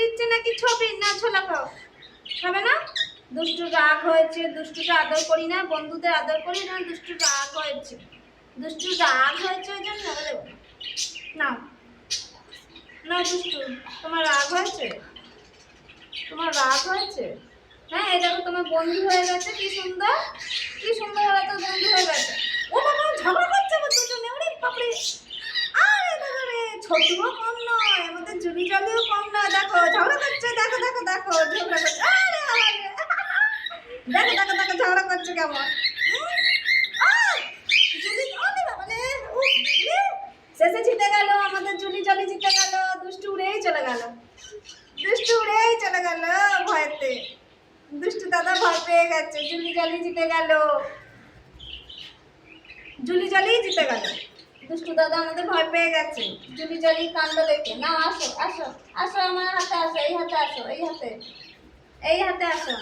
দিচ্ছে নাকি ছবি না ছোলা খাও? খাবে না? দুষ্টু রাগ হয়েছে, দুষ্টুকে আদর করি না, বন্ধুদের আদর করি না, দুষ্টু রাগ হয়েছে, দুষ্টু রাগ হয়েছে ওই জন্য দেবো না। না দুষ্টু, তোমার রাগ হয়েছে? তোমার রাগ হয়েছে? হ্যাঁ, এই দেখো তোমার বন্ধু হয়ে গেছে, কি সুন্দর, কি সুন্দর হয়ে তো বন্ধু হয়ে গেছে। ও বাবা, ঝগড়া করছে আমার দুজনে, ওরে বাপরে। আরে বাবা রে, ছোটুও কম নয়, আমাদের জুলি জলিও কম নয়, দেখো ঝগড়া করছে, দেখো দেখো দেখো ঝগড়া করছে। আরে বাবা রে, দেখো দেখো দেখো ঝগড়া করছে কেমন। জুলি, ওরে বাবা রে, শেষে জিতে গেল আমাদের জুলি জলি, জিতে গেল। দুষ্টু উড়েই চলে গেল, দুষ্টু উড়েই চলে গেল ভয়তে। দুষ্টু দাদা ভয় পেয়ে গেছে, জুলি জলি জিতে গেল, জুলি জলি জিতে গেল। দুষ্টু দাদা আমাদের ভয় পেয়ে গেছে জুলি জলি কাণ্ড দেখে। না আসো আসো আসো, আমার হাতে আসো, এই হাতে আসো, এই হাতে, এই হাতে আসো।